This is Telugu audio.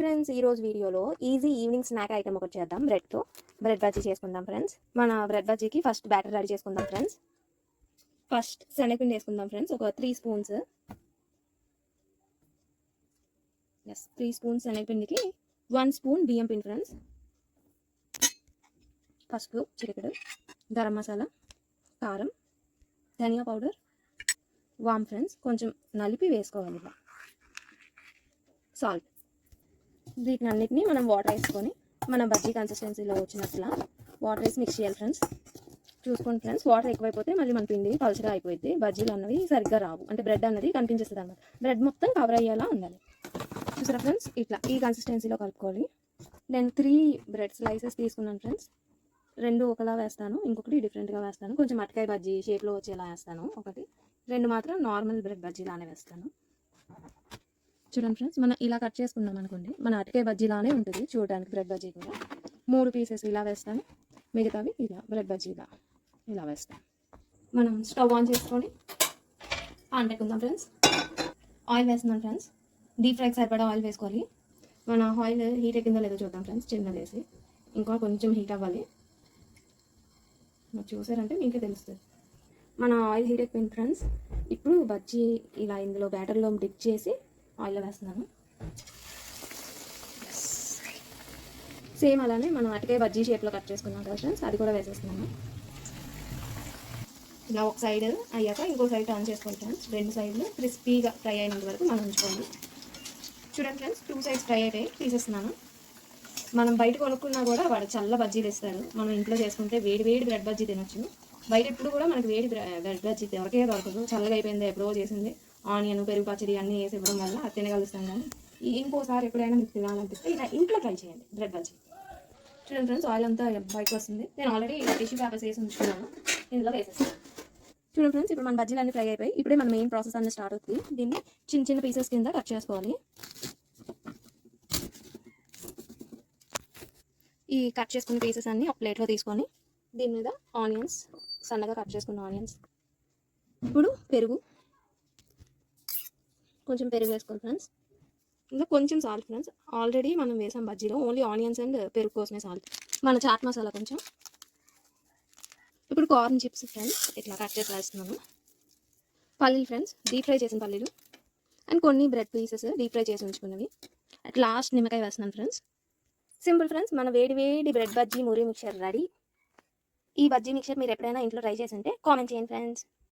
ఫ్రెండ్స్ ఈరోజు వీడియోలో ఈజీ ఈవినింగ్ స్నాక్ ఐటమ్ ఒకటి చేద్దాం. బ్రెడ్ బజ్జీ చేసుకుందాం ఫ్రెండ్స్. మన బ్రెడ్ బజ్జీకి ఫస్ట్ బ్యాటర్ రెడీ చేసుకుందాం ఫ్రెండ్స్. ఫస్ట్ శనగపిండి వేసుకుందాం ఫ్రెండ్స్. ఒక 3 స్పూన్స్. 3 స్పూన్స్ శనగపిండికి 1 స్పూన్ బియ్యం పిండి ఫ్రెండ్స్. పసుపు చిటికెడు, గరం మసాలా, కారం, ధనియా పౌడర్, వామ్ ఫ్రెండ్స్. కొంచెం నలిపి వేసుకోవాలి. సాల్ట్. వీటిని అన్నిటిని మనం వాటర్ వేసుకొని మన బజ్జీ కన్సిస్టెన్సీలో వచ్చినట్లా వాటర్ వేసి మిక్స్ చేయాలి ఫ్రెండ్స్. చూసుకోండి ఫ్రెండ్స్, వాటర్ ఎక్కువైపోతే మళ్ళీ మన పిండి పలుచగా అయిపోయింది. బజ్జీలు అన్నవి సరిగ్గా రావు, అంటే బ్రెడ్ అన్నది కనిపించేస్తుంది అన్నమాట. బ్రెడ్ మొత్తం కవర్ అయ్యేలా ఉండాలి. చూసారా ఫ్రెండ్స్, ఇట్లా ఈ కన్సిస్టెన్సీలో కలుపుకోవాలి. నేను 3 బ్రెడ్ స్లైసెస్ తీసుకున్నాను ఫ్రెండ్స్. 2 ఒకలా వేస్తాను, ఇంకొకటి డిఫరెంట్గా వేస్తాను. కొంచెం అటకాయ బజ్జీ షేప్లో వచ్చేలా వేస్తాను ఒకటి. 2 మాత్రం నార్మల్ బ్రెడ్ బజ్జీలానే వేస్తాను. చూడండి ఫ్రెండ్స్, మనం ఇలా కట్ చేసుకున్నాం అనుకోండి, మన అటకాయ బజ్జీలానే ఉంటుంది చూడడానికి. బ్రెడ్ బజ్జీ కూడా 3 పీసెస్ ఇలా వేస్తాను, మిగతావి ఇలా బ్రెడ్ బజ్జీలా ఇలా వేస్తాను. మనం స్టవ్ ఆన్ చేసుకొని పాన్ పెట్టుకుందాం ఫ్రెండ్స్. ఆయిల్ వేస్తున్నాం ఫ్రెండ్స్. డీప్ ఫ్రైకి సరిపడా ఆయిల్ వేసుకోవాలి. మన ఆయిల్ హీట్ ఎక్కిందో లేదో చూద్దాం ఫ్రెండ్స్. చిన్నది వేసి ఇంకా కొంచెం హీట్ అవ్వాలి. చూసారంటే మీకే తెలుస్తుంది. మన ఆయిల్ హీట్ ఎక్కింది ఫ్రెండ్స్. ఇప్పుడు బజ్జీ ఇలా ఇందులో బ్యాటర్లో డిప్ చేసి ఆయిల్లో వేస్తున్నాను. సేమ్ అలానే మనం అటకాయ బజ్జీ షేప్లో కట్ చేసుకున్నాం కదా ఫ్రెండ్స్, అది కూడా వేసేస్తున్నాను. ఇలా ఒక సైడ్ అయ్యాక ఇంకో సైడ్ టర్న్ చేసుకోండి ఫ్రెండ్స్. 2 సైడ్లు క్రిస్పీగా ఫ్రై అయినంత వరకు మనం ఉంచుకోండి. చూడండి ఫ్రెండ్స్, 2 సైడ్స్ ఫ్రై అయిపోయి తీసేస్తున్నాను. మనం బయట కొనుక్కున్నా కూడా వాడు చల్ల బజ్జీలు ఇస్తారు. మనం ఇంట్లో చేసుకుంటే వేడి వేడి బ్రెడ్ బజ్జీ తినొచ్చు. బయట ఎప్పుడు కూడా మనకి వేడి బ్రెడ్ బజ్జీ ఎవరికే దొరకదు. చల్లగా అయిపోయింది, ఎప్పుడో చేసింది. ఆనియన్, పెరుగు పచ్చడి అన్నీ వేసి ఇవ్వడం వల్ల అది తినగలుగుతాం. కానీ ఇంకోసారి ఎప్పుడైనా మీకు తినాలనిపిస్తే ఇలా ఇంట్లో ట్రై చేయండి బ్రెడ్ బజ్జీ. చూడండి ఫ్రెండ్స్, ఆయిల్ అంతా బయటకు వస్తుంది. నేను ఆల్రెడీ టిష్యూ పేపర్స్ వేసి ఉంచుకున్నాను, ఇందులో వేసేస్తాను. చూడండి ఫ్రెండ్స్, ఇప్పుడు మన బజ్జీలు అన్నీ ఫ్రై అయిపోయి ఇప్పుడే మన మెయిన్ ప్రాసెస్ అన్నీ స్టార్ట్ అవుతుంది. దీన్ని చిన్న చిన్న పీసెస్ కింద కట్ చేసుకోవాలి. ఈ కట్ చేసుకున్న పీసెస్ అన్నీ ఒక ప్లేట్లో తీసుకొని దీని మీద ఆనియన్స్, సన్నగా కట్ చేసుకున్న ఆనియన్స్, ఇప్పుడు పెరుగు, కొంచెం పెరుగు వేసుకోవాలి ఫ్రెండ్స్. ఇంకా కొంచెం సాల్ట్ ఫ్రెండ్స్. ఆల్రెడీ మనం వేసాం బజ్జీలో, ఓన్లీ ఆనియన్స్ అండ్ పెరుగు కోసమే సాల్ట్. మన చాట్ మసాలా కొంచెం. ఇప్పుడు కార్న్ చిప్స్ ఫ్రెండ్స్ ఇట్లా కట్ చేసి వేస్తున్నాను. పల్లీలు ఫ్రెండ్స్, డీప్ ఫ్రై చేసిన పల్లీలు. అండ్ కొన్ని బ్రెడ్ పీసెస్ డీప్ ఫ్రై చేసి ఉంచుకున్నవి. అట్ లాస్ట్ నిమ్మకాయ వేస్తున్నాను ఫ్రెండ్స్. సింపుల్ ఫ్రెండ్స్, మన వేడి వేడి బ్రెడ్ బజ్జీ మురి మిక్చర్ రెడీ. ఈ బజ్జీ మిక్చర్ మీరు ఎప్పుడైనా ఇంట్లో ట్రై చేసి ఉంటే కామెంట్ చేయండి ఫ్రెండ్స్.